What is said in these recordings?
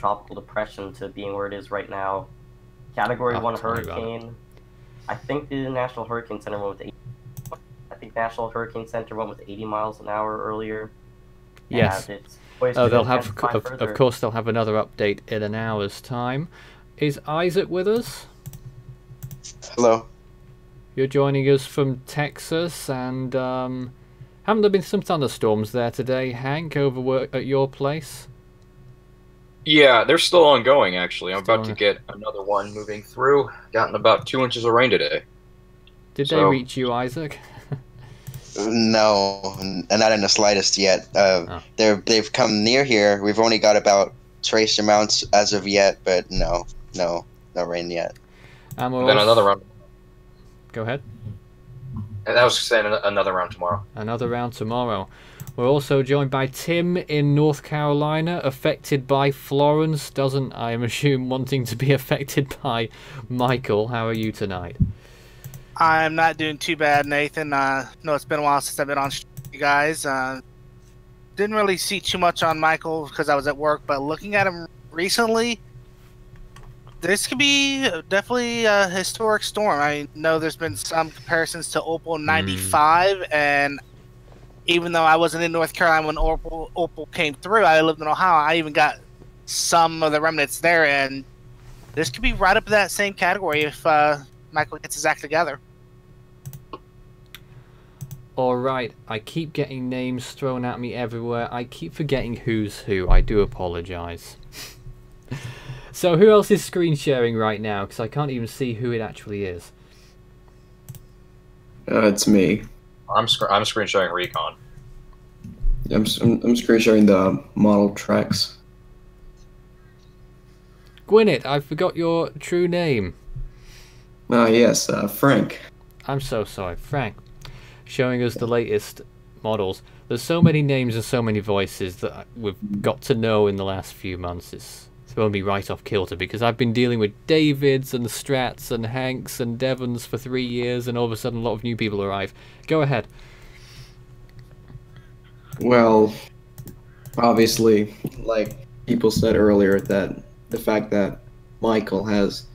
tropical depression to being where it is right now. Category 1 hurricane. I think the National Hurricane Center went with 80. I think National Hurricane Center went with 80 miles an hour earlier. Yes. Oh, they'll have, of course, they'll have another update in an hour's time. Is Isaac with us? Hello. You're joining us from Texas, and haven't there been some thunderstorms there today, Hank, over at your place? Yeah, they're still ongoing, actually. I'm about to get another one moving through. Gotten about 2 inches of rain today. Did they reach you, Isaac? No, not in the slightest yet. They've come near here. We've only got about trace amounts as of yet, but no rain yet. And then another round. Go ahead. And I was saying another round tomorrow. Another round tomorrow. We're also joined by Tim in North Carolina, affected by Florence. Doesn't, I am assume, wanting to be affected by Michael. How are you tonight? I'm not doing too bad, Nathan. No, it's been a while since I've been on you guys. Didn't really see too much on Michael because I was at work, but looking at him recently, this could be definitely a historic storm. I know there's been some comparisons to Opal 95, and even though I wasn't in North Carolina when Opal came through, I lived in Ohio. I even got some of the remnants there, and this could be right up in that same category if Michael gets his act together. Alright, I keep getting names thrown at me everywhere. I keep forgetting who's who. I do apologise. So who else is screen sharing right now? Because I can't even see who it actually is. It's me. I'm screen sharing Recon. I'm screen sharing the model tracks. Gwyneth, I forgot your true name. Yes, Frank. I'm so sorry, Frank. Showing us the latest models. There's so many names and so many voices that we've got to know in the last few months. It's thrown me right off kilter because I've been dealing with Davids and Strats and Hanks and Devons for 3 years, and all of a sudden a lot of new people arrive. Go ahead. Well, obviously, like people said earlier, that the fact that Michael has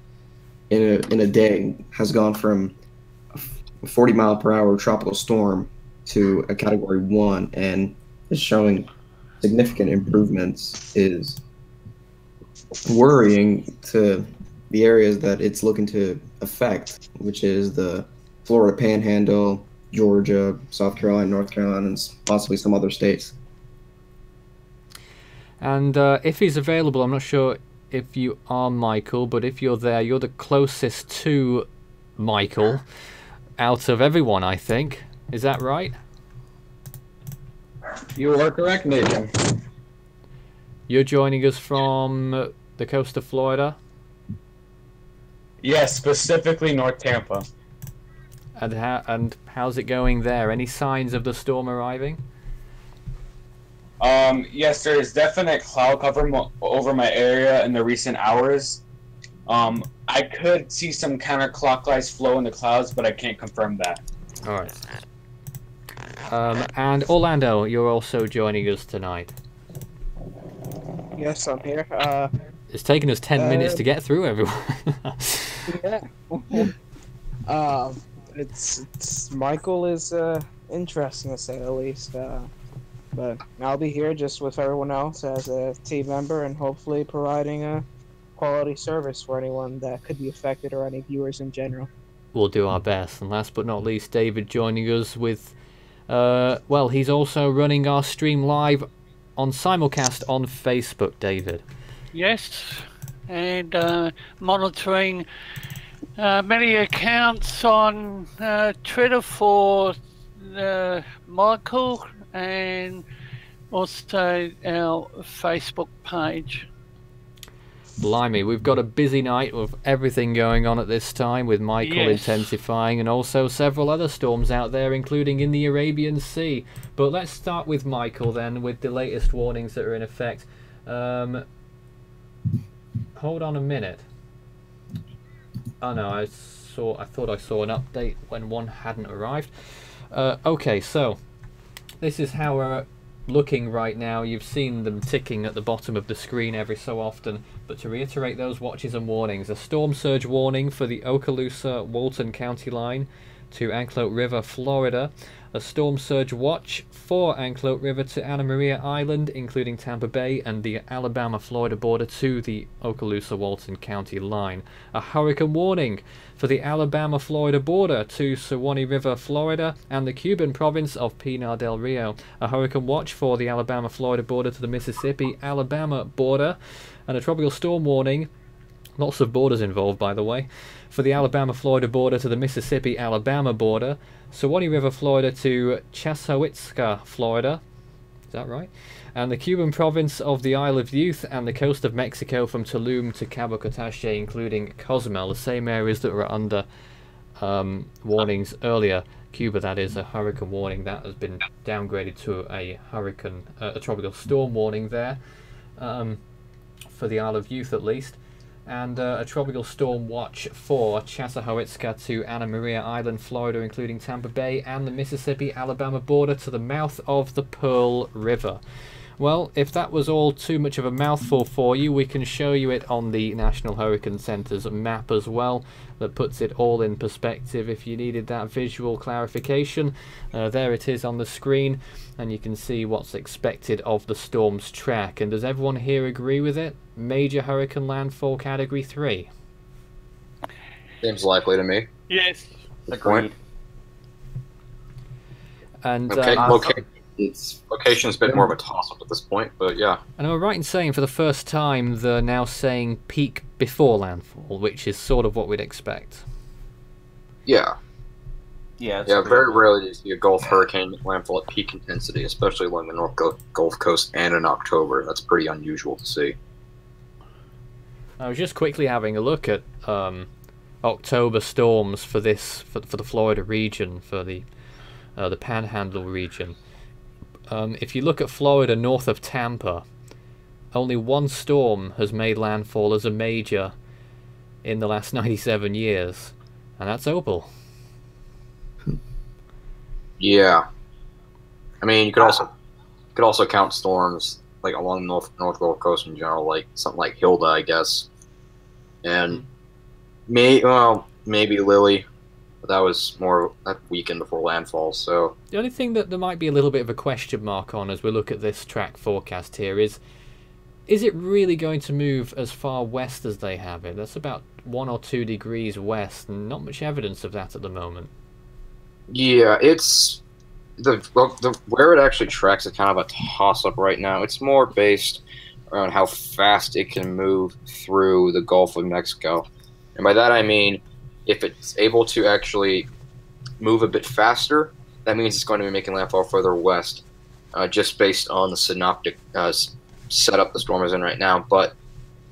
in a day has gone from a 40-mile-per-hour tropical storm to a Category 1 and is showing significant improvements is worrying to the areas that it's looking to affect, which is the Florida Panhandle, Georgia, South Carolina, North Carolina, and possibly some other states. And if he's available, I'm not sure if you are Michael, but if you're there, you're the closest to Michael out of everyone, I think. Is that right? You are correct, Nathan. You're joining us from the coast of Florida? Yes, specifically North Tampa. And how's it going there? Any signs of the storm arriving? Yes, there is definite cloud cover over my area in the recent hours. I could see some counterclockwise flow in the clouds, but I can't confirm that. Alright. And Orlando, you're also joining us tonight. Yes, I'm here. It's taken us 10 minutes to get through, everyone. Yeah. It's Michael is interesting to say the least. But I'll be here just with everyone else as a team member and hopefully providing a quality service for anyone that could be affected or any viewers in general. We'll do our best. And last but not least, David joining us with, well, he's also running our stream live on simulcast on Facebook, David. Yes, and monitoring many accounts on Twitter for Michael, and also our Facebook page. Blimey, we've got a busy night with everything going on at this time, with Michael intensifying and also several other storms out there, including in the Arabian Sea. But let's start with Michael then, with the latest warnings that are in effect. Hold on a minute. Oh no, I thought I saw an update when one hadn't arrived. Okay, so this is how looking right now, you've seen them ticking at the bottom of the screen every so often, but to reiterate those watches and warnings, a storm surge warning for the Okaloosa-Walton County line to Antelope River, Florida, a storm surge watch for Antelope River to Anna Maria Island, including Tampa Bay and the Alabama-Florida border to the Okaloosa-Walton County line, a hurricane warning for the Alabama-Florida border to Suwannee River, Florida, and the Cuban province of Pinar del Rio, a hurricane watch for the Alabama-Florida border to the Mississippi-Alabama border, and a tropical storm warning, lots of borders involved by the way, for the Alabama-Florida border to the Mississippi-Alabama border, Suwannee River, Florida to Chassahowitzka, Florida, is that right? And the Cuban province of the Isle of Youth and the coast of Mexico from Tulum to Cabo Cotache, including Cozumel, the same areas that were under warnings earlier. Cuba, that is, a hurricane warning that has been downgraded to a hurricane, a tropical storm warning there, for the Isle of Youth at least. And a tropical storm watch for Chassahowitzka to Anna Maria Island, Florida, including Tampa Bay and the Mississippi-Alabama border to the mouth of the Pearl River. Well, if that was all too much of a mouthful for you, we can show you it on the National Hurricane Center's map as well, that puts it all in perspective if you needed that visual clarification. There it is on the screen, and you can see what's expected of the storm's track. And does everyone here agree with it? Major hurricane landfall category 3. Seems likely to me. Yes. Agreed. And okay, It's location's been more of a toss-up at this point, but yeah. And I'm right in saying for the first time they're now saying peak before landfall, which is sort of what we'd expect. Yeah. Yeah. Yeah, very rarely do you see a Gulf hurricane landfall at peak intensity, especially along the North Gulf Coast and in October. That's pretty unusual to see. I was just quickly having a look at October storms for the Florida region, for the Panhandle region. If you look at Florida north of Tampa, only one storm has made landfall as a major in the last 97 years, and that's Opal. Yeah, I mean you could also count storms like along the North Gulf Coast in general, like something like Hilda, I guess, and maybe Lily. That was more that weekend before landfall. So the only thing that there might be a little bit of a question mark on as we look at this track forecast here is it really going to move as far west as they have it? That's about 1 or 2 degrees west, and not much evidence of that at the moment. Yeah, it's the where it actually tracks is kind of a toss-up right now. It's more based around how fast it can move through the Gulf of Mexico, and by that I mean, if it's able to actually move a bit faster, that means it's going to be making landfall further west, just based on the synoptic setup the storm is in right now. And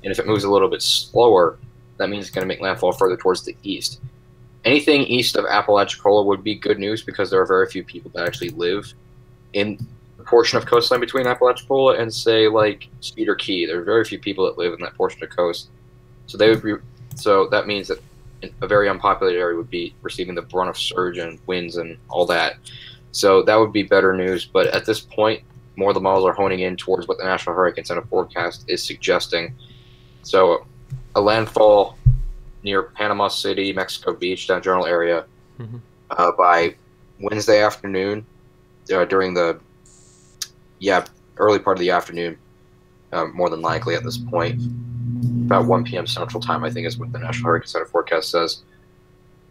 if it moves a little bit slower, that means it's going to make landfall further towards the east. Anything east of Apalachicola would be good news because there are very few people that actually live in the portion of coastline between Apalachicola and, say, like Cedar Key. There are very few people that live in that portion of coast, so that means that a very unpopulated area would be receiving the brunt of surge and winds and all that. So that would be better news. But at this point, more of the models are honing in towards what the National Hurricane Center forecast is suggesting. So a landfall near Panama City, Mexico Beach, that general area, by Wednesday afternoon, during the early part of the afternoon, more than likely at this point. About 1 p.m. Central Time, I think, is what the National Hurricane Center forecast says.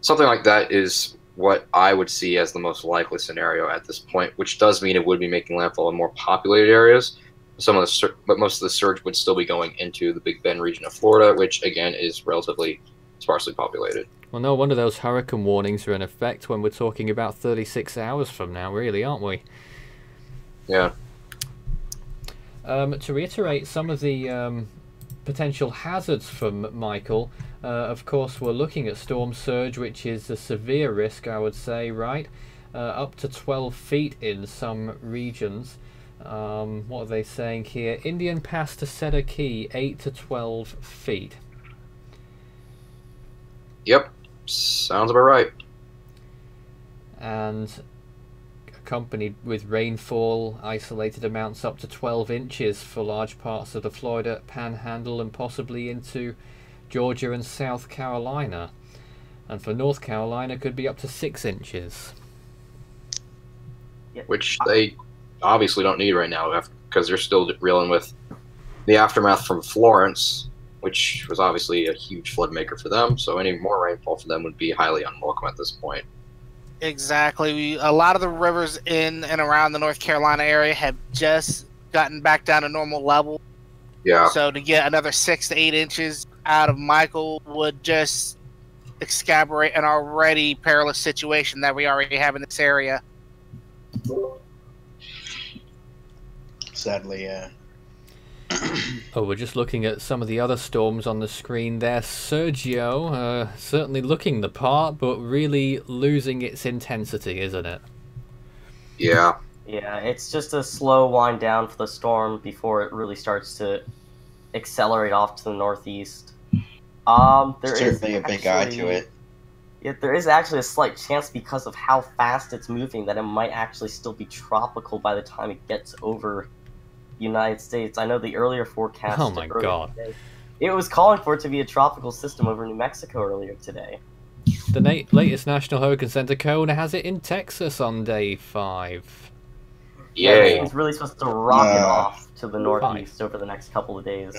Something like that is what I would see as the most likely scenario at this point, which does mean it would be making landfall in more populated areas. But most of the surge would still be going into the Big Bend region of Florida, which again is relatively sparsely populated. Well, no wonder those hurricane warnings are in effect when we're talking about 36 hours from now, really, aren't we? Yeah. To reiterate some of the potential hazards from Michael, of course we're looking at storm surge, which is a severe risk, I would say, right? Up to 12 feet in some regions. What are they saying here? Indian Pass to Cedar Key, 8 to 12 feet. Yep, sounds about right. And accompanied with rainfall, isolated amounts up to 12 inches for large parts of the Florida Panhandle and possibly into Georgia and South Carolina. And for North Carolina, could be up to 6 inches. Which they obviously don't need right now because they're still reeling with the aftermath from Florence, which was obviously a huge flood maker for them. So any more rainfall for them would be highly unwelcome at this point. Exactly. A lot of the rivers in and around the North Carolina area have just gotten back down to normal level. Yeah. So to get another 6 to 8 inches out of Michael would just exacerbate an already perilous situation that we already have in this area. Sadly, yeah. Oh, we're just looking at some of the other storms on the screen there. Sergio, certainly looking the part, but really losing its intensity, isn't it? Yeah. Yeah, it's just a slow wind down for the storm before it really starts to accelerate off to the northeast. There Certainly a big eye to it. Yeah, there is actually a slight chance because of how fast it's moving that it might actually still be tropical by the time it gets over United States. I know the earlier forecast. Oh my god! Today, it was calling for it to be a tropical system over New Mexico earlier today. The latest National Hurricane Center cone has it in Texas on day 5. Yeah, it's really supposed to rocket off to the northeast over the next couple of days.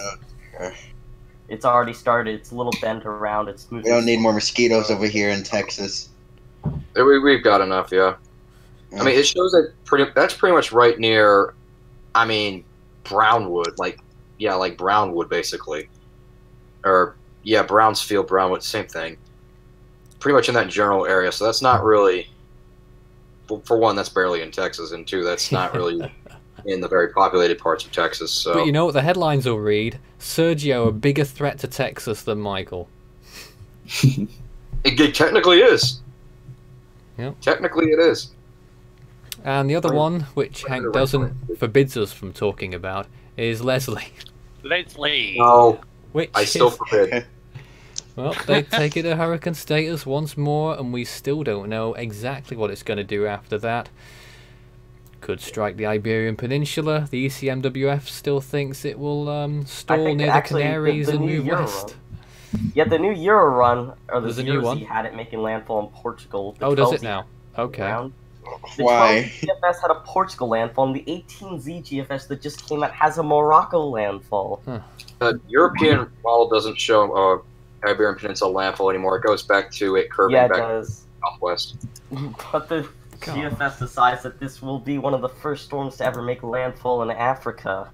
It's already started. It's a little bent around. It's moving. We don't need more mosquitoes over here in Texas. We've got enough, yeah. I mean, it shows that that's pretty much right near. I mean, Brownwood, like Brownwood, basically. Or, yeah, Brownsfield, Brownwood, same thing. Pretty much in that general area, so that's not really... For one, that's barely in Texas, and two, that's not really in the very populated parts of Texas, so... But you know what the headlines will read? Sergio, a bigger threat to Texas than Michael. It technically is. Yep. Technically it is. And the other one, which Hank forbids us from talking about, is Leslie. Leslie. No, which I still forbid. Well, they take it to hurricane status once more, and we still don't know exactly what it's going to do after that. Could strike the Iberian Peninsula. The ECMWF still thinks it will stall near the Canaries and move west. Yeah, the new Euro run, or the There's a new one. had it making landfall in Portugal. Oh, does it now? Okay. The Why? 12 GFS had a Portugal landfall, and the 18Z GFS that just came out has a Morocco landfall. Huh. European model doesn't show Iberian Peninsula landfall anymore. It goes back to it curving back southwest. But the GFS decides that this will be one of the first storms to ever make landfall in Africa.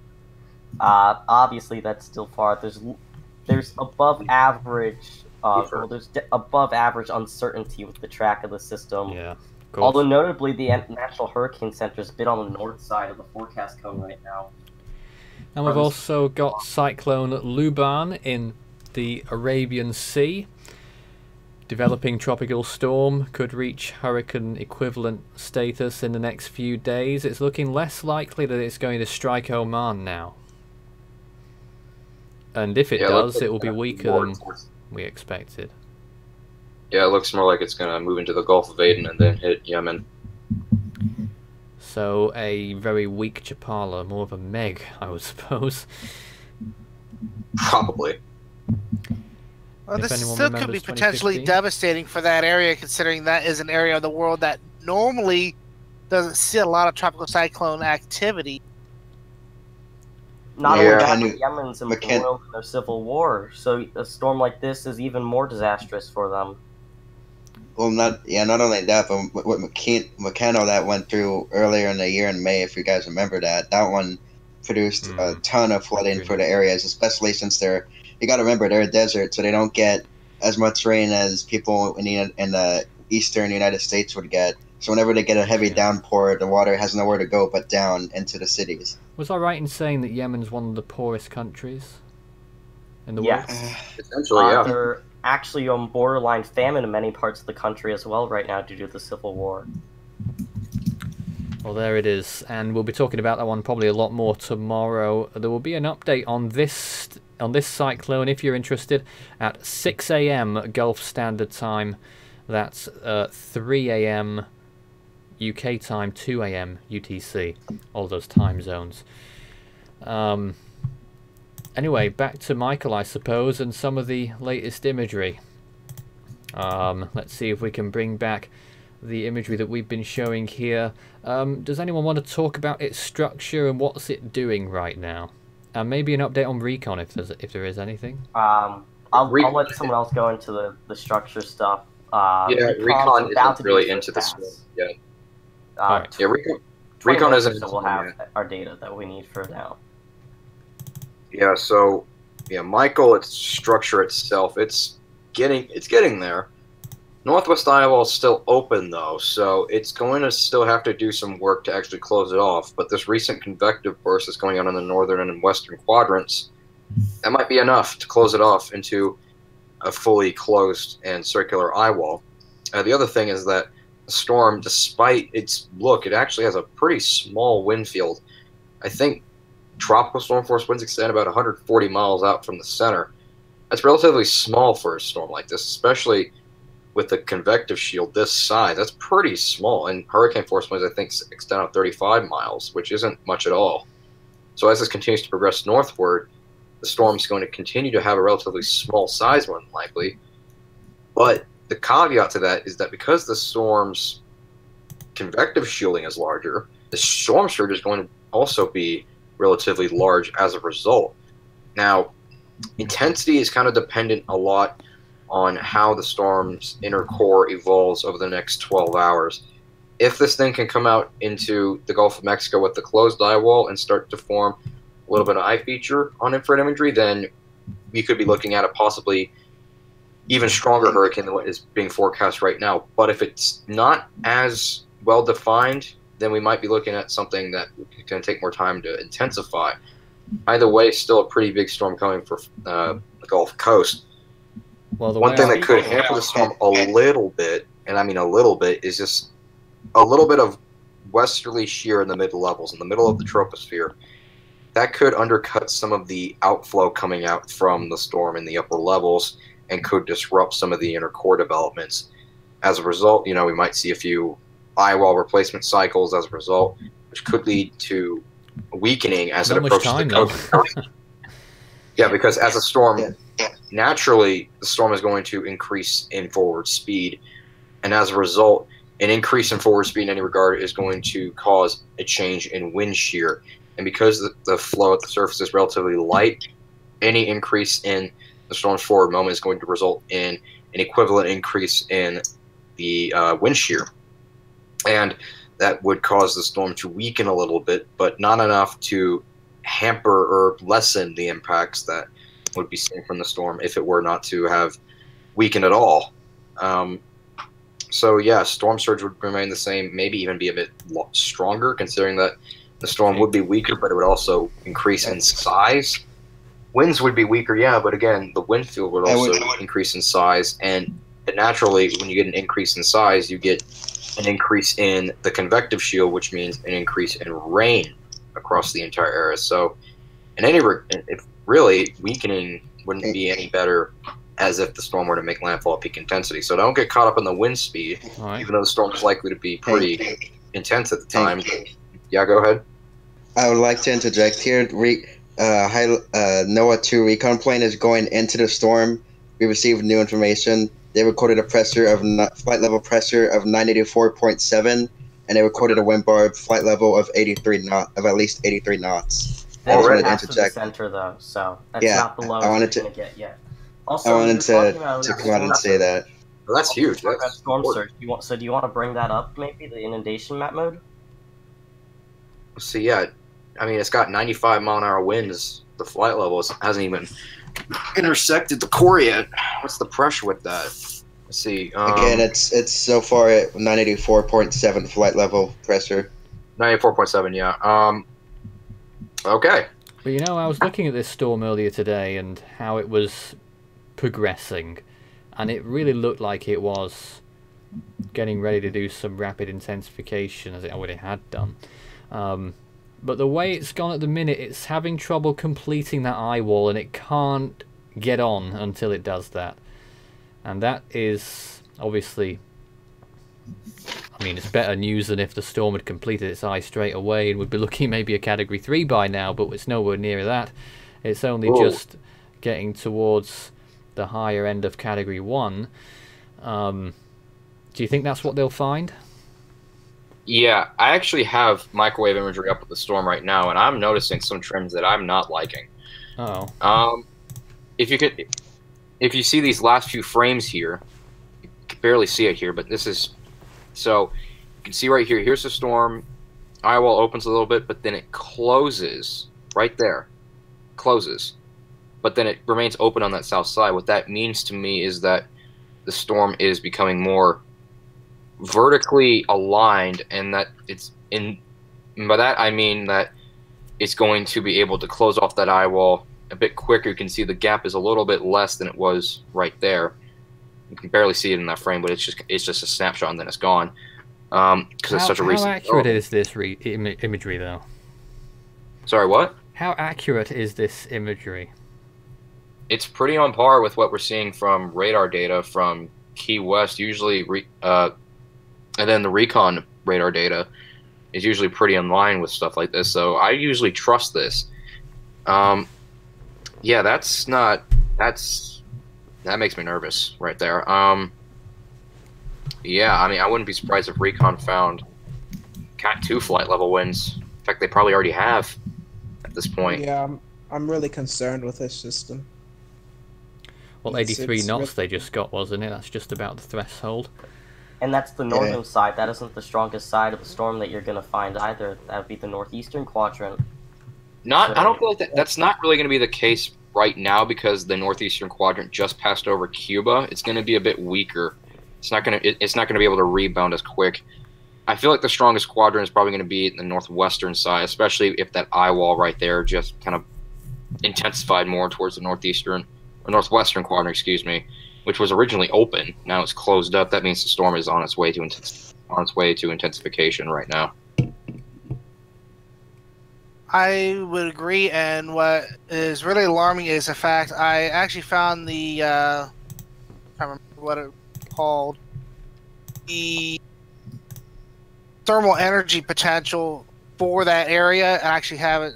Obviously, that's still far. There's above average. There's above average uncertainty with the track of the system. Yeah. Although notably, the National Hurricane Center is a bit on the north side of the forecast cone right now. And we've also got Cyclone Luban in the Arabian Sea. Developing tropical storm, could reach hurricane equivalent status in the next few days. It's looking less likely that it's going to strike Oman now. And if it does, it will be weaker than we expected. Yeah, it looks more like it's going to move into the Gulf of Aden and then hit Yemen. So a very weak Chapala, more of a Meg, I would suppose. Probably. Well, this still could be potentially devastating for that area, considering that is an area of the world that normally doesn't see a lot of tropical cyclone activity. Not only that, Yemen's embroiled in their civil war, so a storm like this is even more disastrous for them. Well, not only that, but what Meccano that went through earlier in the year in May, if you guys remember that one produced a ton of flooding for the areas, especially since you got to remember they're a desert, so they don't get as much rain as people in the eastern United States would get. So whenever they get a heavy downpour, the water has nowhere to go but down into the cities. Was I right in saying that Yemen's one of the poorest countries in the world? Essentially, yeah. They're actually on borderline famine in many parts of the country as well right now due to the civil war. Well, there it is, and we'll be talking about that one probably a lot more tomorrow. There will be an update on this cyclone, if you're interested, at 6 a.m. Gulf Standard Time. That's 3 a.m. UK time, 2 a.m. UTC, all those time zones. Anyway, back to Michael, I suppose, and some of the latest imagery. Let's see if we can bring back the imagery that we've been showing here. Does anyone want to talk about its structure and what's it doing right now? And maybe an update on Recon if there is anything. I'll let someone else go into the structure stuff. Recon isn't really into the storm yet. Right. Yeah, Recon isn't. So we'll have our data that we need for now. Yeah. So, yeah, Michael, its structure itself, it's getting there. Northwest Iowa is still open though, so it's going to still have to do some work to actually close it off. But this recent convective burst that's going on in the northern and western quadrants, that might be enough to close it off into a fully closed and circular eye wall. The other thing is that the storm, despite its look, it actually has a pretty small wind field. I think tropical storm force winds extend about 140 miles out from the center. That's relatively small for a storm like this, especially with the convective shield this size. That's pretty small. And hurricane force winds, I think, extend out 35 miles, which isn't much at all. So as this continues to progress northward, the storm's going to continue to have a relatively small size, more than likely. But the caveat to that is that because the storm's convective shielding is larger, the storm surge is going to also be relatively large as a result. Now, intensity is kind of dependent a lot on how the storm's inner core evolves over the next 12 hours. If this thing can come out into the Gulf of Mexico with the closed eye wall and start to form a little bit of eye feature on infrared imagery, then we could be looking at a possibly even stronger hurricane than what is being forecast right now. But if it's not as well defined, then we might be looking at something that is going to take more time to intensify. Either way, still a pretty big storm coming for the Gulf Coast. Well, one thing that could hamper the storm a little bit, and I mean a little bit, is just a little bit of westerly shear in the mid-levels, in the middle of the troposphere. That could undercut some of the outflow coming out from the storm in the upper levels and could disrupt some of the inner core developments. As a result, we might see a few eye wall replacement cycles as a result, which could lead to weakening as it approaches the coast. Yeah, because as a storm, naturally, the storm is going to increase in forward speed, and as a result, an increase in forward speed in any regard is going to cause a change in wind shear. And because the flow at the surface is relatively light, any increase in the storm's forward moment is going to result in an equivalent increase in the wind shear. And that would cause the storm to weaken a little bit, but not enough to hamper or lessen the impacts that would be seen from the storm if it were not to have weakened at all. So yeah, storm surge would remain the same, maybe even be a bit stronger, considering that the storm would be weaker, but it would also increase in size. Winds would be weaker, yeah, but again, the wind field would also increase in size, and naturally, when you get an increase in size, you get an increase in the convective shield, which means an increase in rain across the entire area. So, if really, weakening wouldn't be any better as if the storm were to make landfall at peak intensity. So don't get caught up in the wind speed, even though the storm is likely to be pretty intense at the time. Yeah, go ahead. I would like to interject here. NOAA 2 recon plane is going into the storm. We received new information. They recorded a flight level pressure of 984.7, and they recorded a wind bar flight level of at least 83 knots. I just wanted to interject. The center though, so that's not the lowest we're going to get yet. Also, I wanted to come out and say that. Well, that's huge. That's storm surge. Do you want to bring that up, maybe, the inundation map mode? So yeah, I mean, it's got 95-mile-an-hour winds. The flight level hasn't even intersected the core yet. What's the pressure with that? Let's see. Again, it's so far at 984.7 flight level pressure. 94.7, yeah. Okay. But I was looking at this storm earlier today and how it was progressing, and it really looked like it was getting ready to do some rapid intensification, as it already had done. But the way it's gone at the minute, it's having trouble completing that eye wall, and it can't get on until it does that. And that is obviously I mean, it's better news than if the storm had completed its eye straight away and would be looking maybe a Category 3 by now, but it's nowhere near that. It's only just getting towards the higher end of Category 1. Do you think that's what they'll find? Yeah, I actually have microwave imagery up with the storm right now, and I'm noticing some trends that I'm not liking. Oh. If you see these last few frames here, you can barely see it here, but this is, so you can see right here, here's the storm, eye wall opens a little bit, but then it closes right there, closes, but then it remains open on that south side. What that means to me is that the storm is becoming more vertically aligned, and that it's in, by that I mean that it's going to be able to close off that eye wall a bit quicker. You can see the gap is a little bit less than it was right there. You can barely see it in that frame, but it's just a snapshot and then it's gone. Because it's such a recent. How accurate is this imagery, though? Sorry, what? How accurate is this imagery? It's pretty on par with what we're seeing from radar data from Key West, usually, and then the Recon radar data is usually pretty in line with stuff like this. So I usually trust this. Yeah, that makes me nervous right there. Yeah, I mean, I wouldn't be surprised if Recon found Cat 2 flight level winds. In fact, they probably already have at this point. Yeah, I'm really concerned with this system. Well, 83 knots they just got, wasn't it? That's just about the threshold. And that's the northern side. That isn't the strongest side of the storm that you're going to find either. That would be the northeastern quadrant. I don't feel like that's not really going to be the case right now because the northeastern quadrant just passed over Cuba. It's going to be a bit weaker. It's not going to be able to rebound as quick. I feel like the strongest quadrant is probably going to be in the northwestern side, especially if that eye wall right there just kind of intensified more towards the northwestern quadrant, excuse me, which was originally open. Now it's closed up. That means the storm is on its way to intensification right now. I would agree, and what is really alarming is the fact I actually found the I can't remember what it called, the thermal energy potential for that area. I actually have it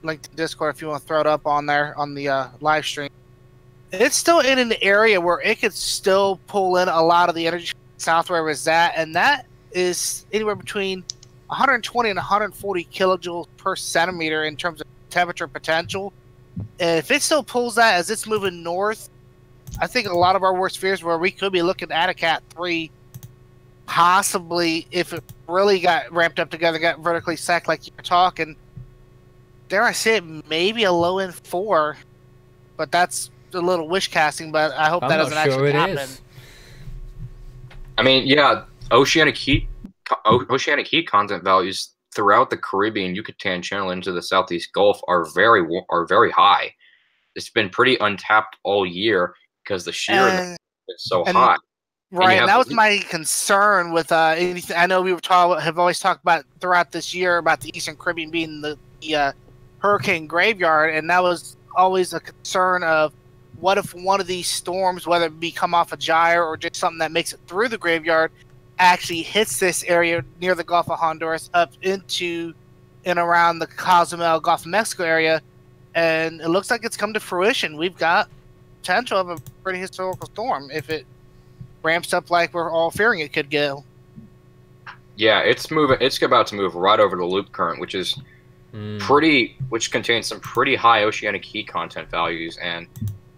linked to Discord if you want to throw it up on there on the live stream. It's still in an area where it could still pull in a lot of the energy south where it's at, and that is anywhere between 120 and 140 kilojoules per centimeter in terms of temperature potential. And if it still pulls that as it's moving north, I think a lot of our worst fears where we could be looking at a Cat 3, possibly if it really got ramped up together, got vertically sacked like you're talking, dare I say it, maybe a low end 4, but that's a little wish casting, but I hope that doesn't actually happen. I mean, yeah, oceanic heat content values throughout the Caribbean, Yucatan Channel into the Southeast Gulf are very high. It's been pretty untapped all year because the shear is so high. Right, and that was my concern with anything. I know we have always talked about throughout this year about the Eastern Caribbean being the hurricane graveyard, and that was always a concern of what if one of these storms, whether it be come off a gyre or just something that makes it through the graveyard, actually hits this area near the Gulf of Honduras up into and around the Cozumel Gulf of Mexico area, and it looks like it's come to fruition. We've got potential of a pretty historical storm if it ramps up like we're all fearing it could go. Yeah, it's moving. It's about to move right over the loop current, which is which contains some pretty high oceanic heat content values. And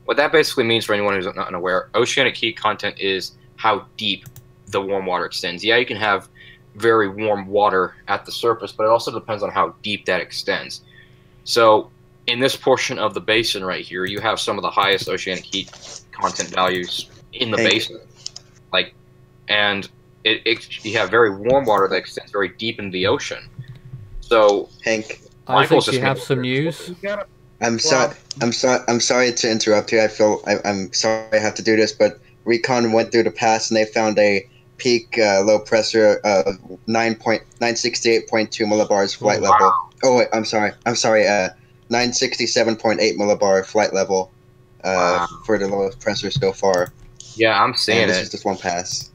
what that basically means for anyone who's not unaware, oceanic heat content is how deep the warm water extends. Yeah, you can have very warm water at the surface, but it also depends on how deep that extends. So in this portion of the basin right here, you have some of the highest oceanic heat content values in the basin. And you have very warm water that extends very deep into the ocean. So Hank, Isaac, do you have some news? I'm sorry to interrupt you. I'm sorry I have to do this, but Recon went through the pass and they found a peak low pressure of 968.2 millibars flight level. Oh wait, I'm sorry. 967.8 millibar flight level for the lowest pressure so far. Yeah, I'm seeing this is just one pass.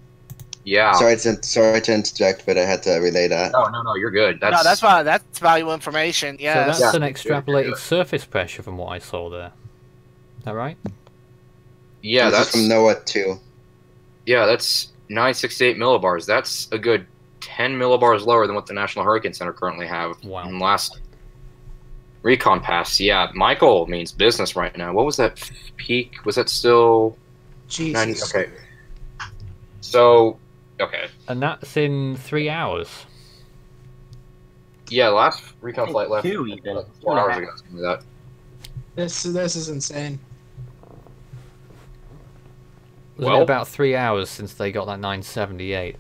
Yeah. Sorry to interject, but I had to relay that. No, you're good. No, that's valuable information. So Yes. that's an extrapolated surface pressure from what I saw there. Is that right? Yeah, This that's is from NOAA too. Yeah, that's 968 millibars. That's a good 10 millibars lower than what the National Hurricane Center currently have. Wow. In last recon pass. Yeah, Michael means business right now. What was that peak? Was that still Jesus. 90? Okay. So, okay. And that's in 3 hours. Yeah, last recon flight left 2 even. 4 hours ago. Something like that. This is insane. Wasn't it about 3 hours since they got that 978?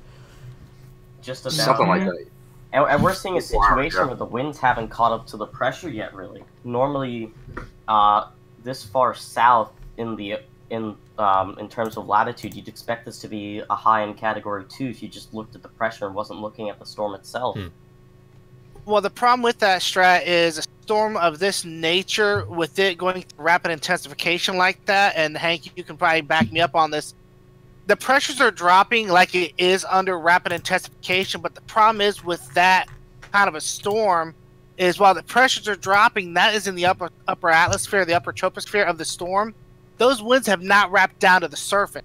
Just about. Something like that. And we're seeing a situation where the winds haven't caught up to the pressure yet, really. Normally, this far south in terms of latitude, you'd expect this to be a high in Category 2 if you just looked at the pressure and wasn't looking at the storm itself. Well, the problem with that, Strat, is a storm of this nature, with it going through rapid intensification like that, and Hank, you can probably back me up on this, the pressures are dropping like it is under rapid intensification, but the problem is with that kind of a storm is while the pressures are dropping, that is in the upper atmosphere, the upper troposphere of the storm, those winds have not wrapped down to the surface.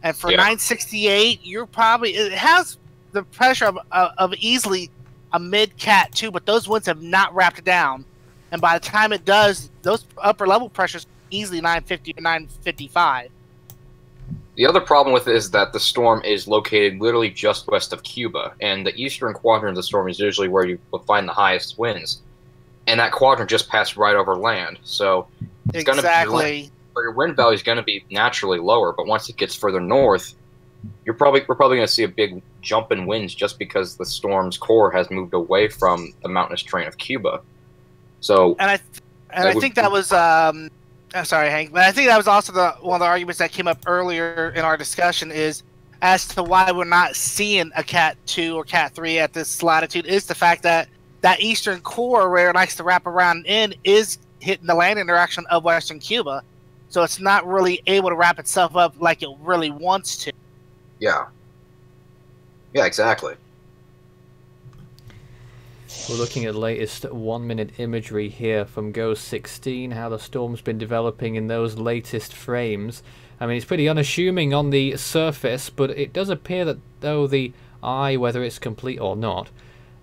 And for 968, it has the pressure of easily a mid-cat 2, but those winds have not wrapped down. And by the time it does, those upper level pressures easily 950 or 955. The other problem with it is that the storm is located literally just west of Cuba, and the eastern quadrant of the storm is usually where you will find the highest winds. And that quadrant just passed right over land, so it's going to be your wind value is going to be naturally lower. But once it gets further north, we're probably going to see a big jump in winds just because the storm's core has moved away from the mountainous terrain of Cuba. So, I think that was I'm sorry, Hank, but I think that was also one of the arguments that came up earlier in our discussion is as to why we're not seeing a Cat 2 or Cat 3 at this latitude is the fact that that eastern core where it likes to wrap around in is hitting the land interaction of western Cuba. So it's not really able to wrap itself up like it really wants to. Yeah. Yeah, exactly. We're looking at the latest 1-minute imagery here from GOES 16, how the storm's been developing in those latest frames. I mean, it's pretty unassuming on the surface, but it does appear that though the eye, whether it's complete or not,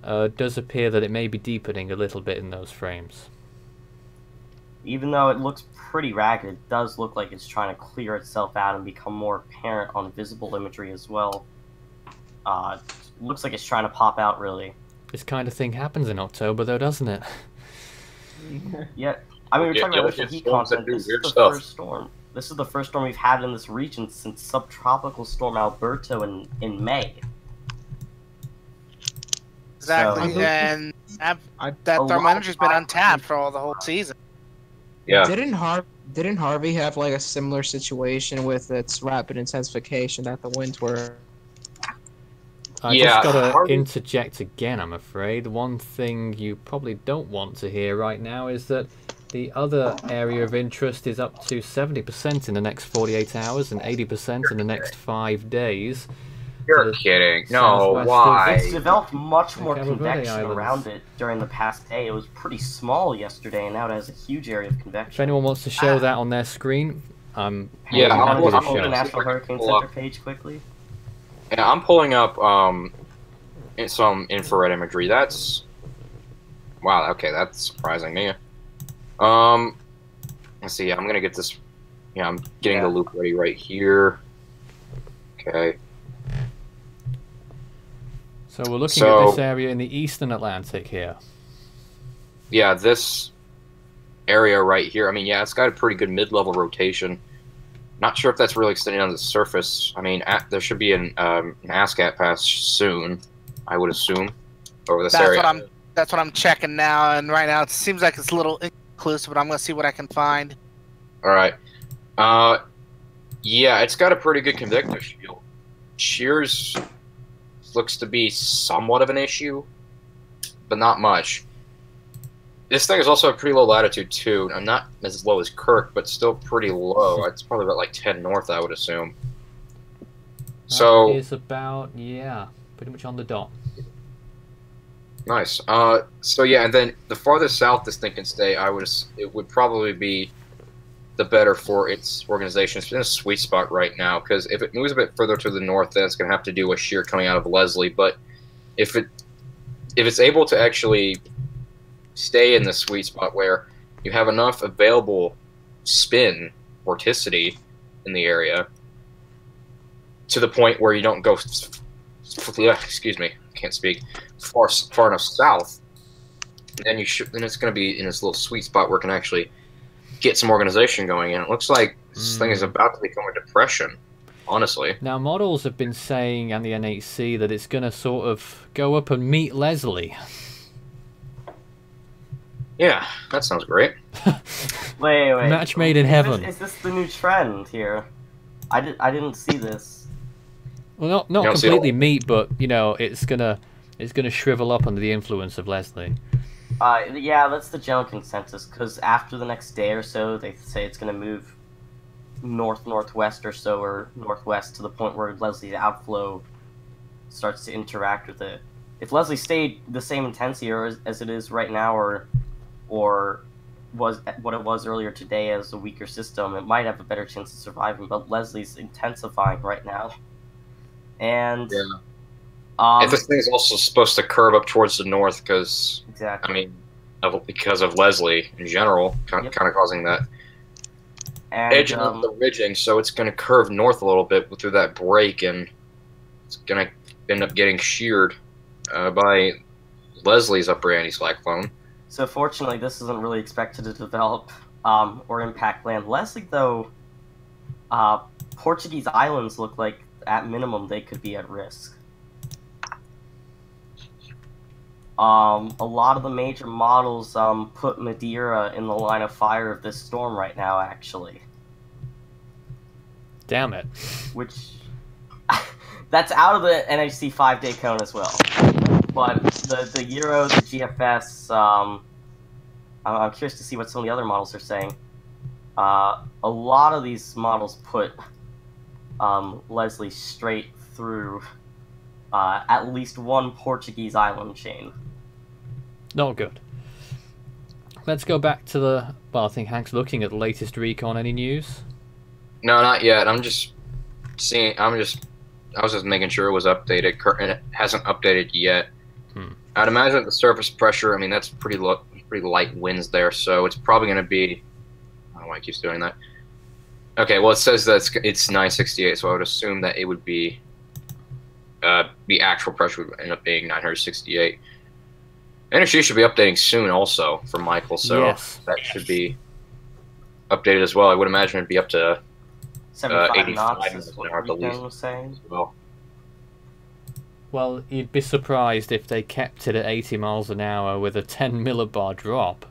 does appear that it may be deepening a little bit in those frames. Even though it looks pretty ragged, it does look like it's trying to clear itself out and become more apparent on visible imagery as well. Looks like it's trying to pop out, really. This kind of thing happens in October, though, doesn't it? Yeah, I mean, we're talking about the heat content. This is the first storm. This is the first storm we've had in this region since subtropical storm Alberto in May. Exactly, So, and that thermal energy's been untapped for the whole season. Yeah. Didn't Harvey have like a similar situation with its rapid intensification that the winds were? I just gotta interject again, I'm afraid. One thing you probably don't want to hear right now is that the other area of interest is up to 70% in the next 48 hours and 80% in the next 5 days. You're kidding. No, why? It's developed much more convection around it during the past day. It was pretty small yesterday, and now it has a huge area of convection. If anyone wants to show that on their screen, I'm happy to show the National Hurricane Center page quickly. Yeah, I'm pulling up some infrared imagery. That's wow. Okay, that's surprising me. Let's see. I'm gonna get this. Yeah, I'm getting the loop ready right here. Okay. So we're looking at this area in the eastern Atlantic here. Yeah, this area right here. I mean, yeah, it's got a pretty good mid-level rotation. Not sure if that's really extending on the surface. I mean, there should be an ASCAT pass soon, I would assume, over this area. That's what I'm checking now, and right now it seems like it's a little inclusive, but I'm going to see what I can find. All right. Yeah, it's got a pretty good convective shield. Shears looks to be somewhat of an issue, but not much. This thing is also a pretty low latitude, too. I'm not as low as Kirk, but still pretty low. It's probably about like 10 north, I would assume. So is about, yeah, pretty much on the dot. Nice. So yeah, and then the farthest south this thing can stay, it would probably be the better for its organization. It's in a sweet spot right now, because if it moves a bit further to the north, then it's going to have to do a shear coming out of Leslie. But if it's able to actually stay in the sweet spot where you have enough available spin vorticity in the area to the point where you don't go, excuse me, can't speak, far enough south, then it's going to be in this little sweet spot where it can actually get some organization going. And it looks like this thing is about to become a depression, honestly. Now, models have been saying, and the NHC, that it's going to sort of go up and meet Leslie. Yeah, that sounds great. Wait. Match made in heaven. Is this the new trend here? I didn't see this. Well, not completely meet, but you know, it's gonna shrivel up under the influence of Leslie. Yeah, that's the general consensus. Because after the next day or so, they say it's gonna move northwest or so, or northwest, to the point where Leslie's outflow starts to interact with it. If Leslie stayed the same intensity as it is right now, or was what it was earlier today as a weaker system, it might have a better chance of surviving. But Leslie's intensifying right now. And if this thing is also supposed to curve up towards the north, because exactly, I mean, because of Leslie in general, kind of causing that edge of the ridging, so it's going to curve north a little bit through that break, and it's going to end up getting sheared by Leslie's upper anticyclone. So fortunately, this isn't really expected to develop or impact land. Leslie, though, Portuguese islands look like, at minimum, they could be at risk. A lot of the major models put Madeira in the line of fire of this storm right now, actually. Damn it. Which, that's out of the NHC 5-day cone as well. But the Euro, the GFS, I'm curious to see what some of the other models are saying. A lot of these models put Leslie straight through at least one Portuguese island chain. Not good. Let's go back to the... Well, I think Hank's looking at the latest recon. Any news? No, not yet. I'm just seeing... I was just making sure it was updated, and it hasn't updated yet. I'd imagine the surface pressure, I mean, that's pretty light winds there, so it's probably going to be... I don't know why it keeps doing that. Okay, well, it says that it's 968, so I would assume that it would be... the actual pressure would end up being 968. Energy should be updating soon also for Michael, so that should be updated as well. I would imagine it'd be up to 75 knots is what Reconnaissance was saying. Well, you'd be surprised if they kept it at 80 miles an hour with a 10 millibar drop.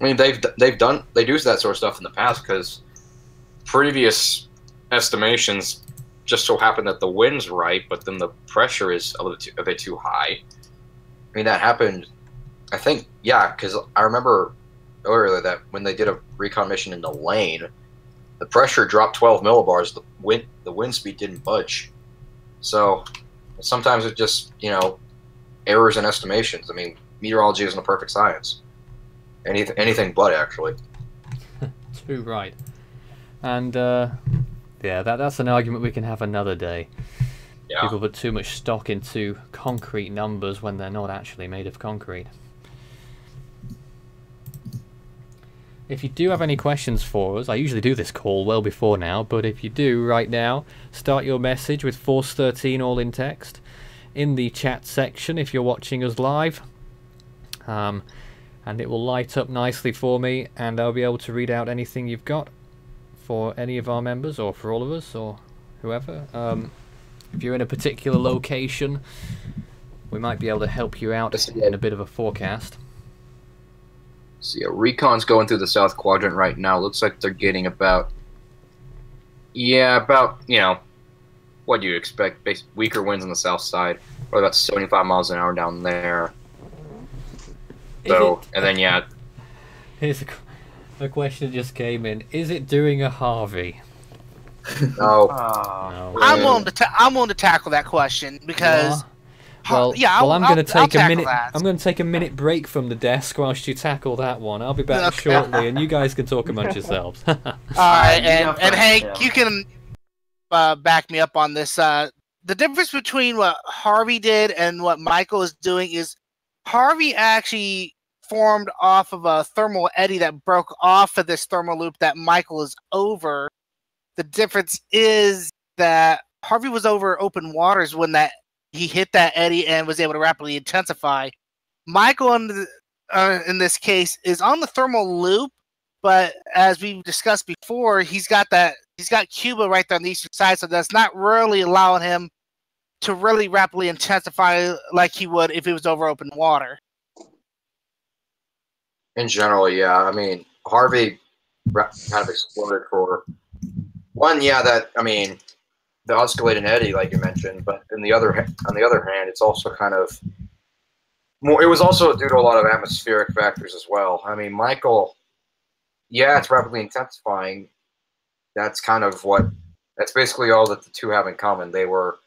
I mean, they do that sort of stuff in the past, because previous estimations just so happen that the wind's right, but then the pressure is a bit too high. I mean, that happened, I think, yeah, because I remember earlier that when they did a recon mission in the lane, the pressure dropped 12 millibars, the wind speed didn't budge. So sometimes it just, you know, errors in estimations. I mean, meteorology isn't a perfect science. Anything but, actually. True, right. And, yeah, that's an argument we can have another day. Yeah. People put too much stock into concrete numbers when they're not actually made of concrete. If you do have any questions for us, I usually do this call well before now, but if you do right now, start your message with Force 13 all in text in the chat section if you're watching us live. And it will light up nicely for me, and I'll be able to read out anything you've got for any of our members, or for all of us, or whoever. If you're in a particular location, we might be able to help you out in a bit of a forecast. So yeah, Recon's going through the south quadrant right now. Looks like they're getting about, you know, what do you expect? Weaker winds on the south side, or about 75 miles an hour down there. So, and then, yeah. Here's a question that just came in. Is it doing a Harvey? No. No. I'm willing to tackle that question because. Well, yeah, I'm going to take a minute. That. I'm going to take a minute break from the desk whilst you tackle that one. I'll be back shortly, and you guys can talk amongst yourselves. All right, and Hank, you can back me up on this. The difference between what Harvey did and what Michael is doing is Harvey actually formed off of a thermal eddy that broke off of this thermal loop that Michael is over. The difference is that Harvey was over open waters when he hit that eddy and was able to rapidly intensify. Michael, in this case, is on the thermal loop, but as we've discussed before, he's got Cuba right there on the eastern side, so that's not really allowing him to really rapidly intensify like he would if he was over open water. In general, yeah. I mean, Harvey kind of exploded for one. Yeah, the oscillating eddy, like you mentioned, but on the other hand, it's also kind of more. It was also due to a lot of atmospheric factors as well. I mean, Michael, yeah, it's rapidly intensifying. That's basically all that the two have in common. They were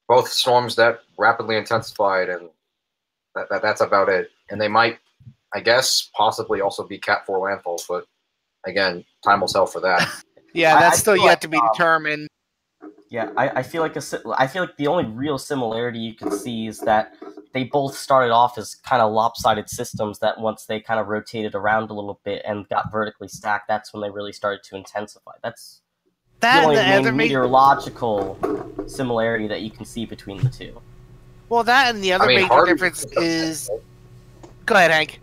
both storms that rapidly intensified, and that's about it. And they might, I guess, possibly also be Cat 4 landfalls, but again, time will tell for that. Yeah, that's still yet to be determined. Yeah, I feel like the only real similarity you can see is that they both started off as kind of lopsided systems that once they kind of rotated around a little bit and got vertically stacked, that's when they really started to intensify. That's the only main meteorological similarity that you can see between the two. Well, that and the other major difference is... Go ahead, Hank.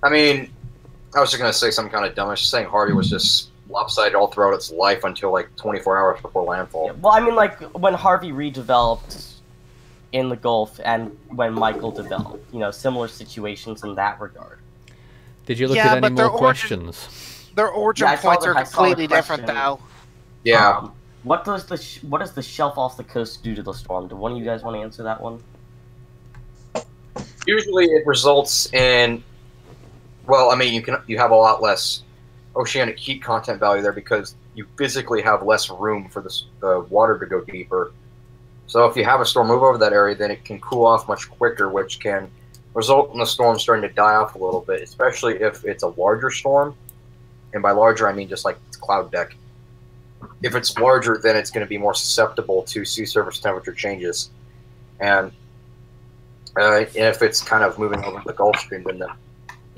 I mean, I was just going to say something kind of dumb. I was just saying Harvey was just lopsided all throughout its life until like 24 hours before landfall. Yeah, well, I mean, like when Harvey redeveloped in the Gulf and when Michael developed, similar situations in that regard. Did you look at any more questions? Their origin points are completely different, though. Yeah. What does the shelf off the coast do to the storm? Do one of you guys want to answer that one? Usually, it results in. Well, I mean, you have a lot less oceanic heat content value there because you physically have less room for the water to go deeper. So if you have a storm move over that area, then it can cool off much quicker, which can result in the storm starting to die off a little bit, especially if it's a larger storm. And by larger, I mean just like it's cloud deck. If it's larger, then it's going to be more susceptible to sea surface temperature changes. And if it's kind of moving over the Gulf Stream, then the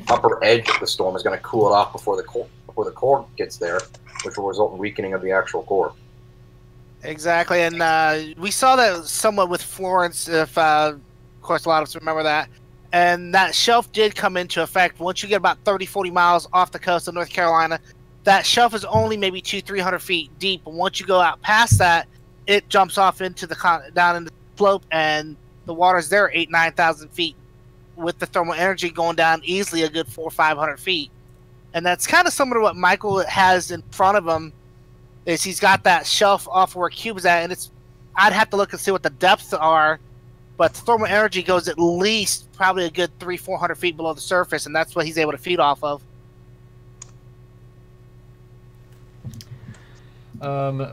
upper edge of the storm is going to cool it off before the core gets there, which will result in weakening of the actual core. Exactly, and we saw that somewhat with Florence, if of course a lot of us remember that. And that shelf did come into effect once you get about 30-40 miles off the coast of North Carolina. That shelf is only maybe 200-300 feet deep, and once you go out past that, it jumps off into down in the slope, and the water's there 8,000-9,000 feet, with the thermal energy going down easily a good 400 or 500 feet. And that's kind of similar to what Michael has in front of him. Is he's got that shelf off where Cuba's at, and I'd have to look and see what the depths are, but the thermal energy goes at least probably a good 300-400 feet below the surface, and that's what he's able to feed off of.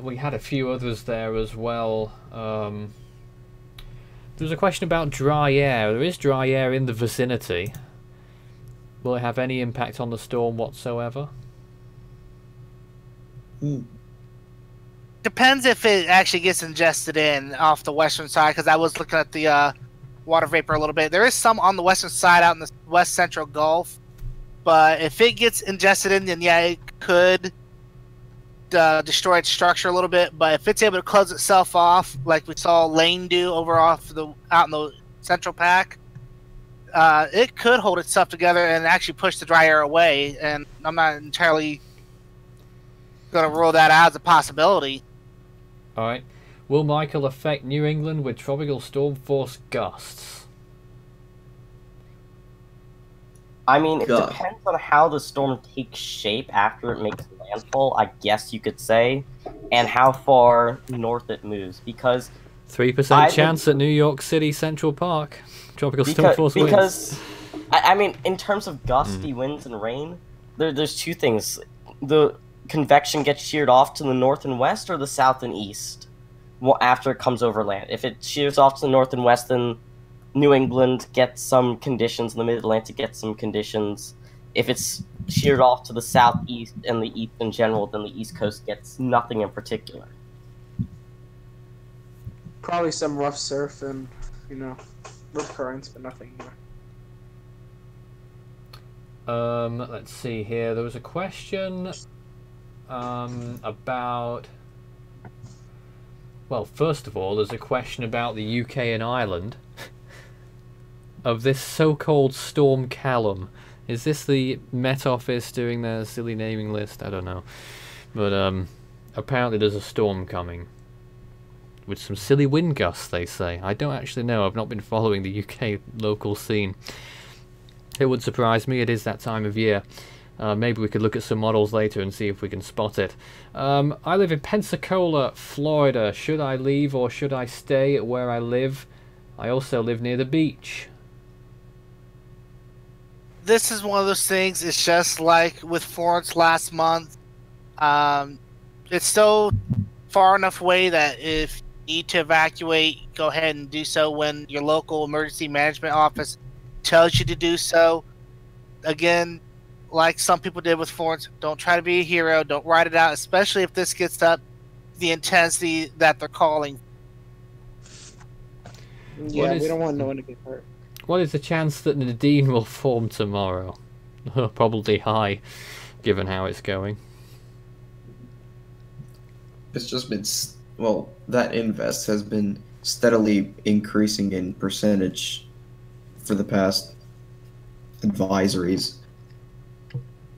We had a few others there as well. There's a question about dry air. There is dry air in the vicinity. Will it have any impact on the storm whatsoever? Depends if it actually gets ingested in off the western side, because I was looking at the water vapor a little bit. There is some on the western side out in the west central Gulf, but if it gets ingested in, then yeah, it could destroy its structure a little bit. But if it's able to close itself off, like we saw Lane do out in the central pack, it could hold itself together and actually push the dry air away. And I'm not entirely going to rule that out as a possibility. All right. Will Michael affect New England with tropical storm force gusts? I mean, it depends on how the storm takes shape after it makes landfall, I guess you could say, and how far north it moves, because 3% chance at New York City Central Park. Tropical storm force winds. Because, I mean, in terms of gusty winds and rain, there's two things. The convection gets sheared off to the north and west, or the south and east after it comes over land. If it shears off to the north and west, then New England gets some conditions, and the Mid-Atlantic gets some conditions. If it's sheared off to the southeast and the east in general, then the East Coast gets nothing in particular. Probably some rough surf and, rough currents, but nothing more. Let's see here. There was a question about... Well, first of all, there's a question about the UK and Ireland of this so-called Storm Callum. Is this the Met Office doing their silly naming list? I don't know. But apparently there's a storm coming. With some silly wind gusts, they say. I don't actually know. I've not been following the UK local scene. It would surprise me. It is that time of year. Maybe we could look at some models later and see if we can spot it. I live in Pensacola, Florida. Should I leave or should I stay at where I live? I also live near the beach. This is one of those things. It's just like with Florence last month. It's so far enough away that if you need to evacuate, go ahead and do so when your local emergency management office tells you to do so. Again, like some people did with Florence, don't try to be a hero. Don't ride it out, especially if this gets up the intensity that they're calling. Yeah, we don't want no one to get hurt. What is the chance that Nadine will form tomorrow? Probably high, given how it's going. It's just been, well, that invest has been steadily increasing in percentage for the past advisories.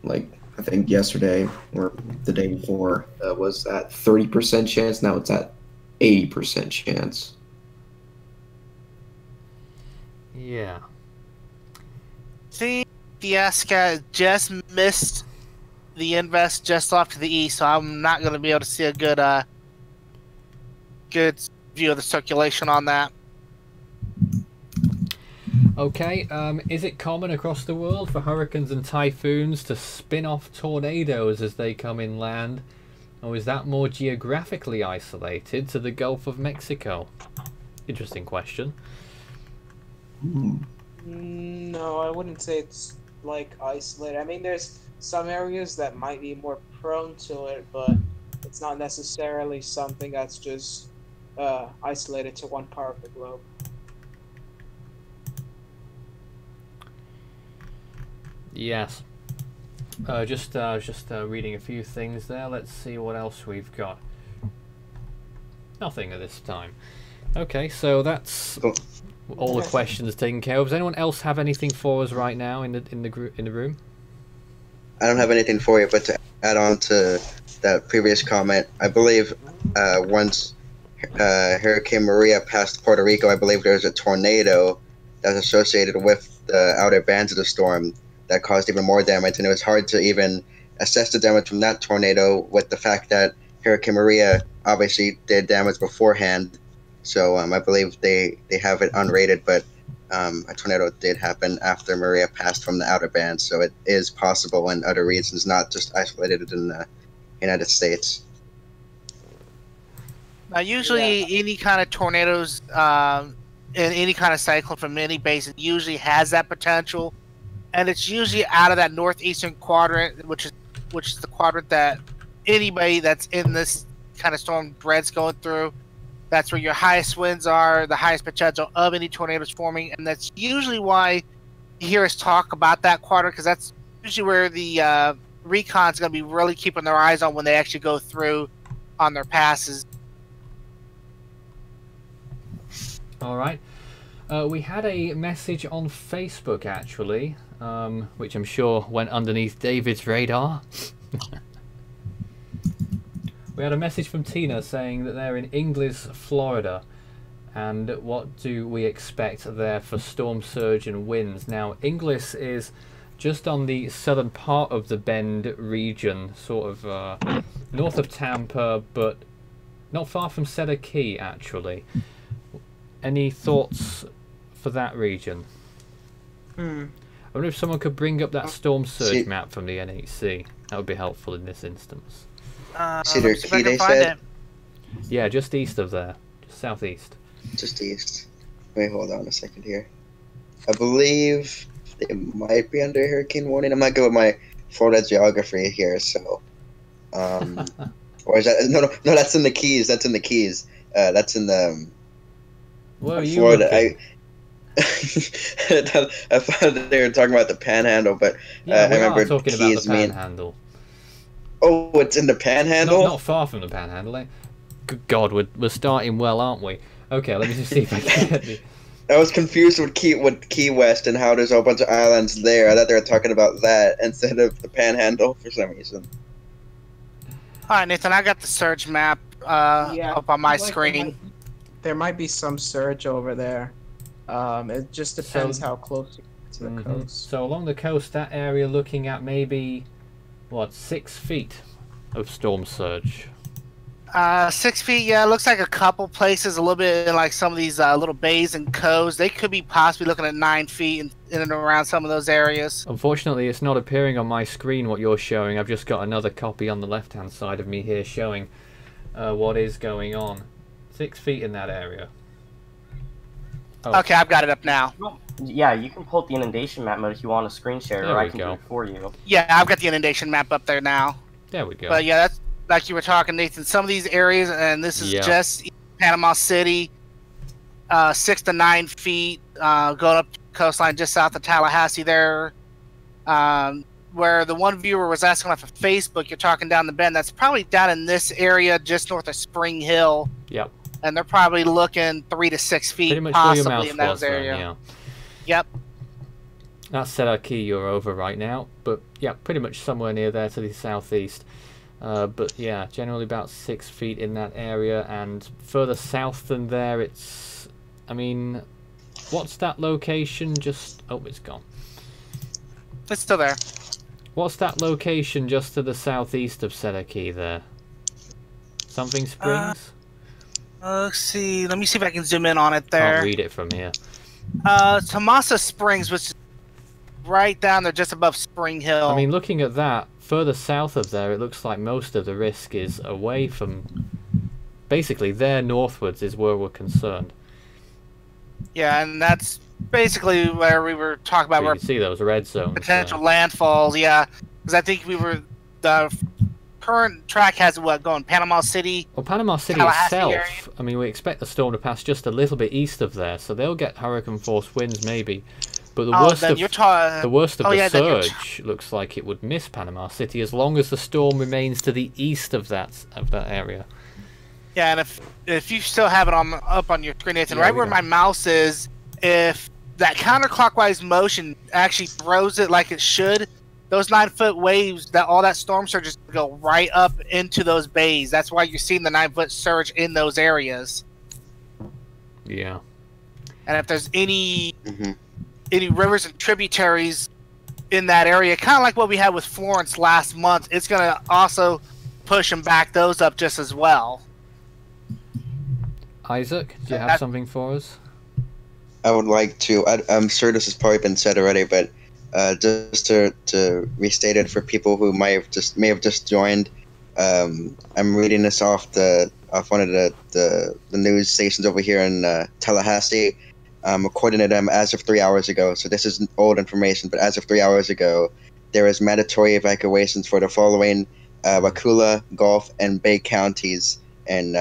Like, I think yesterday or the day before was at 30% chance. Now it's at 80% chance. Yeah. See, Fiasca just missed the invest just off to the east, so I'm not going to be able to see a good view of the circulation on that. Okay, is it common across the world for hurricanes and typhoons to spin off tornadoes as they come inland? Or is that more geographically isolated to the Gulf of Mexico? Interesting question. No, I wouldn't say it's like isolated. I mean, there's some areas that might be more prone to it, but it's not necessarily something that's just isolated to one part of the globe. Yes. Just reading a few things there. Let's see what else we've got. Nothing at this time. Okay, so that's all the questions taken care of. Does anyone else have anything for us right now in the room? I don't have anything for you, but to add on to that previous comment, I believe once Hurricane Maria passed Puerto Rico, I believe there was a tornado that was associated with the outer bands of the storm that caused even more damage, and it was hard to even assess the damage from that tornado with the fact that Hurricane Maria obviously did damage beforehand. So I believe they have it unrated, but a tornado did happen after Maria passed from the outer bands, so it is possible in other regions, not just isolated in the United States. Now, usually any kind of tornadoes and any kind of cyclone from any basin usually has that potential, and it's usually out of that northeastern quadrant, which is the quadrant that anybody that's in this kind of storm dreads going through. That's where your highest winds are, the highest potential of any tornadoes forming, and that's usually why you hear us talk about that quadrant, because that's usually where the recon's going to be really keeping their eyes on when they actually go through on their passes. All right. We had a message on Facebook, actually, which I'm sure went underneath David's radar. We had a message from Tina saying that they're in Inglis, Florida, and what do we expect there for storm surge and winds? Now, Inglis is just on the southern part of the Bend region, sort of north of Tampa, but not far from Cedar Key, actually. Any thoughts for that region? I wonder if someone could bring up that storm surge map from the NHC. That would be helpful in this instance. Cedar let me see if I Key, can they find said? it. Yeah, just east of there. Just southeast. Just east. Wait, hold on a second here. I believe they might be under hurricane warning. I'm not good with my Florida geography here, so. Or is that no? That's in the Keys. That's in the Keys. That's in the. Where are you Florida. looking? I thought they were talking about the Panhandle, but Yeah, I we remember are talking about Keys the Panhandle. Oh, it's in the Panhandle. Not far from the Panhandle. Eh? Good God, we're starting well, aren't we? Okay, let me just see if I can get the. I was confused with Key West and how there's a whole bunch of islands there. I thought they were talking about that instead of the Panhandle for some reason. All right, Nathan, I got the surge map up on my screen. There might be some surge over there. It just depends how close you get to the coast. So along the coast, that area looking at maybe, what, 6 feet of storm surge. 6 feet, yeah. It looks like a couple places, a little bit in like some of these little bays and coves. They could be possibly looking at 9 feet in and around some of those areas. Unfortunately, it's not appearing on my screen what you're showing. I've just got another copy on the left-hand side of me here showing what is going on. 6 feet in that area. Oh. Okay, I've got it up now. Yeah, you can pull up the inundation map mode if you want a screen share, There or I we can go. do it for you. Yeah, I've got the inundation map up there now. There we go. But yeah, that's like you were talking, Nathan. Some of these areas, and this is just Panama City, 6 to 9 feet, going up the coastline just south of Tallahassee there. Where the one viewer was asking off of Facebook, you're talking down the bend. That's probably down in this area just north of Spring Hill. Yep. And they're probably looking 3 to 6 feet, Pretty much where your possibly mouse in those was then, areas. yeah. Yep. That's Key you're over right now, but yeah, pretty much somewhere near there to the southeast. But yeah, generally about 6 feet in that area, and further south than there, it's, I mean, what's that location? Just, oh, it's gone. It's still there. What's that location just to the southeast of Key there? Something Springs? Let's see. Let me see if I can zoom in on it there. Can't read it from here. Tomasa Springs, which is right down there just above Spring Hill. I mean, looking at that, further south of there, it looks like most of the risk is away from... Basically, there northwards is where we're concerned. Yeah, and that's basically where we were talking about. So you can see those red zones. Potential landfalls, yeah. Because I think we were... The current track has what going? Panama City? Well, Panama City itself, I mean, we expect the storm to pass just a little bit east of there, so they'll get hurricane-force winds maybe. But the worst of the surge looks like it would miss Panama City as long as the storm remains to the east of that area. Yeah, and if you still have it up on your screen, Nathan, right where my mouse is, if that counterclockwise motion actually throws it like it should, those 9-foot waves, all that storm surge is going to go right up into those bays. That's why you're seeing the 9-foot surge in those areas. Yeah. And if there's any rivers and tributaries in that area, kind of like what we had with Florence last month, it's going to also push and back those up just as well. Isaac, do you have something for us? I would like to. I'm sure this has probably been said already, but just to restate it for people who may have just joined, I'm reading this off one of the news stations over here in Tallahassee. According to them, as of 3 hours ago, so this is old information, but as of 3 hours ago, there is mandatory evacuations for the following Wakulla, Gulf, and Bay counties in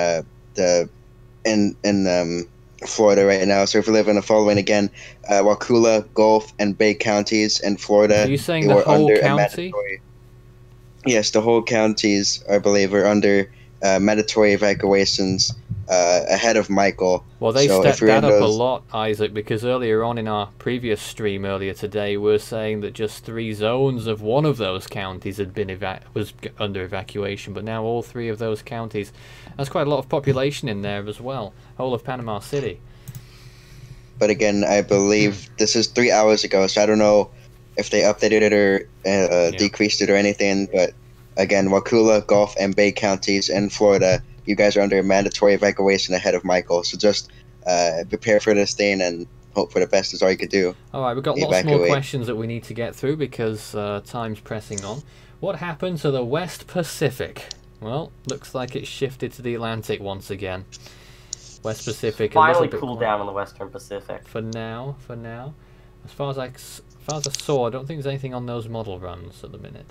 Florida right now. So if you live in the following again, Wakulla, Gulf, and Bay counties in Florida. Are you saying the whole county? Yes, the whole counties, I believe, are under mandatory evacuations ahead of Michael. Well, they stepped that up a lot, Isaac, because earlier on in our previous stream earlier today, we were saying that just 3 zones of one of those counties had been was under evacuation, but now all 3 of those counties. That's quite a lot of population in there as well. Whole of Panama City. But again, I believe this is 3 hours ago, so I don't know if they updated it or decreased it or anything. But again, Wakulla, Gulf, and Bay counties in Florida, you guys are under mandatory evacuation ahead of Michael. So just prepare for this thing and hope for the best is all you could do. All right, we've got lots more questions that we need to get through because time's pressing on. What happened to the West Pacific? Well, looks like it shifted to the Atlantic once again. West Pacific finally a little bit cooled down in the Western Pacific. For now. As far as I saw, I don't think there's anything on those model runs at the minute.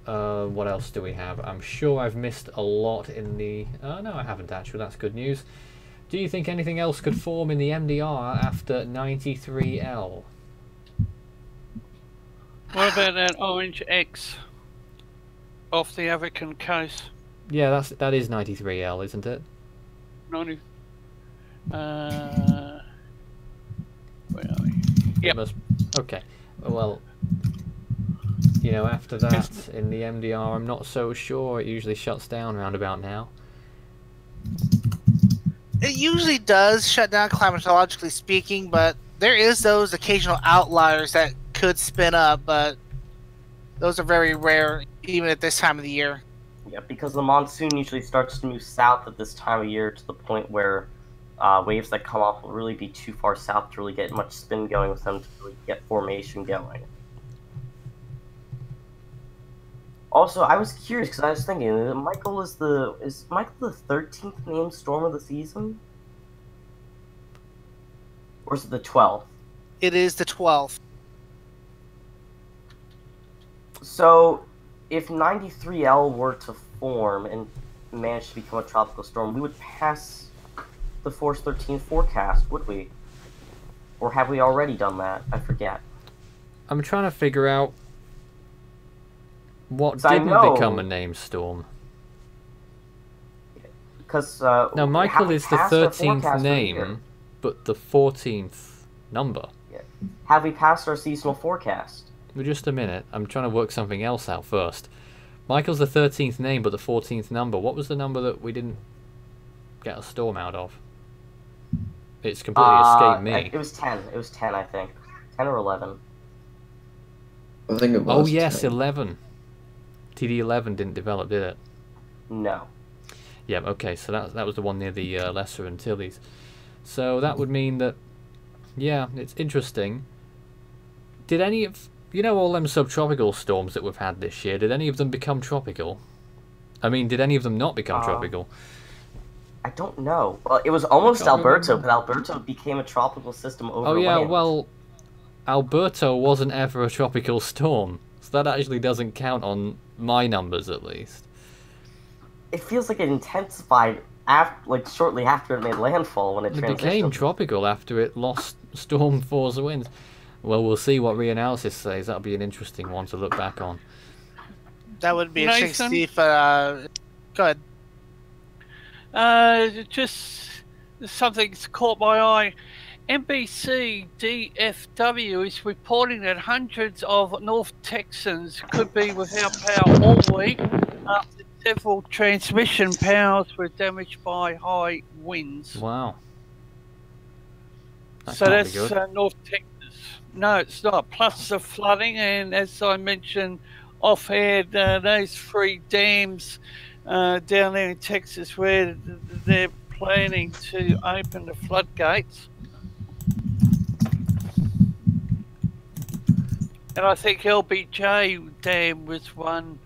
What else do we have? I'm sure I've missed a lot in the... no, I haven't actually. That's good news. Do you think anything else could form in the MDR after 93L? What about that Orange X off the African coast? Yeah, that is 93L, isn't it? 90. Where are we? Yep. Okay. Well, you know, after that in the MDR, I'm not so sure. It usually shuts down around about now. It usually does shut down, climatologically speaking, but there is those occasional outliers that could spin up, but those are very rare, even at this time of the year. Yeah, because the monsoon usually starts to move south at this time of year to the point where waves that come off will really be too far south to really get much spin going with them to really get formation going. Also, I was curious because I was thinking, Michael is Michael the 13th named storm of the season? Or is it the 12th? It is the 12th. So, if 93L were to form and manage to become a tropical storm, we would pass the Force 13 forecast, would we? Or have we already done that? I forget. I'm trying to figure out what didn't become a named storm. Because now Michael is the 13th name, but the 14th number. Yeah. Have we passed our seasonal forecast? Well, just a minute. I'm trying to work something else out first. Michael's the 13th name, but the 14th number. What was the number that we didn't get a storm out of? It's completely escaped me. It was 10. It was 10, I think. 10 or 11. I think it was. Oh, yes, 10. 11. TD11 didn't develop, did it? No. Yeah, okay, so that was the one near the Lesser Antilles. So that would mean that, yeah, it's interesting. Did any of, you know, all them subtropical storms that we've had this year, did any of them become tropical? I mean, did any of them not become tropical? I don't know. Well, it was almost Alberto, but Alberto became a tropical system over Oh, yeah, land. well, Alberto wasn't ever a tropical storm. So that actually doesn't count on my numbers, at least. It feels like it intensified shortly after it made landfall when it transitioned. It became tropical after it lost storm force winds. Well, we'll see what reanalysis says. That'll be an interesting one to look back on. That would be interesting, Steve. Go ahead. Just something's caught my eye. NBC DFW is reporting that hundreds of North Texans could be without power all week after several transmission powers were damaged by high winds. Wow. So that's North Texas. No, it's not. Plus the flooding, and as I mentioned offhand, those 3 dams down there in Texas where they're planning to open the floodgates. And I think LBJ Dam was one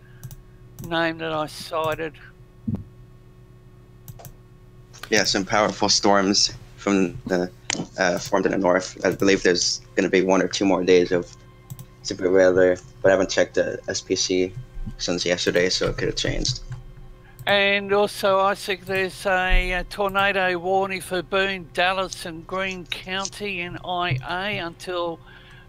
name that I cited. Yeah, some powerful storms from the formed in the north. I believe there's going to be 1 or 2 more days of severe weather, but I haven't checked the SPC since yesterday, so it could have changed. And also, I think there's a tornado warning for Boone, Dallas, and Greene County in IA until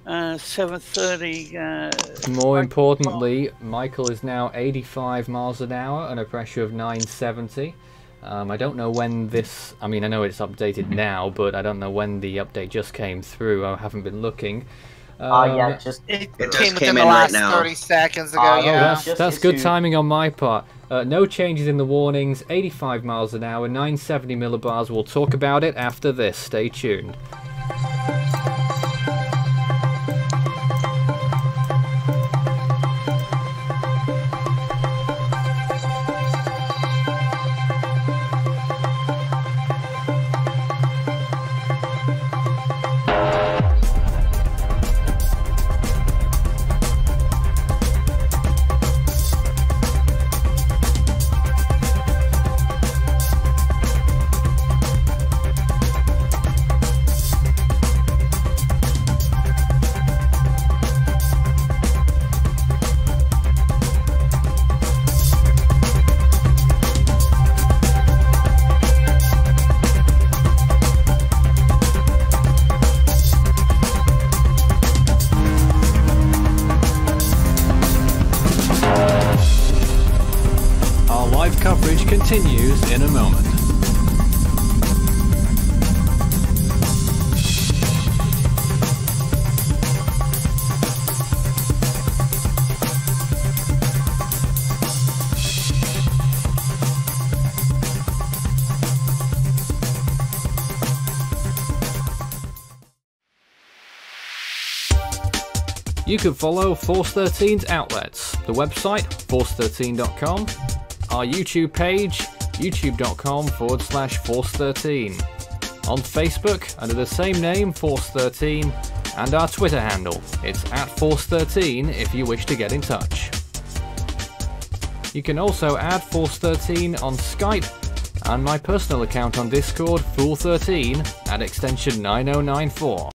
7:30. More importantly, Michael is now 85 miles an hour and a pressure of 970. I don't know when this, I mean, I know it's updated now, but I don't know when the update just came through. I haven't been looking. Yeah, it just came within the last 30 seconds ago. Yeah, that's good timing on my part. No changes in the warnings. 85 miles an hour, 970 millibars. We'll talk about it after this. Stay tuned. live coverage continues in a moment. You can follow Force 13's outlets, the website, force13.com, our YouTube page, youtube.com/Force13, on Facebook under the same name, Force13, and our Twitter handle, it's @Force13 if you wish to get in touch. You can also add Force13 on Skype, and my personal account on Discord, Fool13, at extension 9094.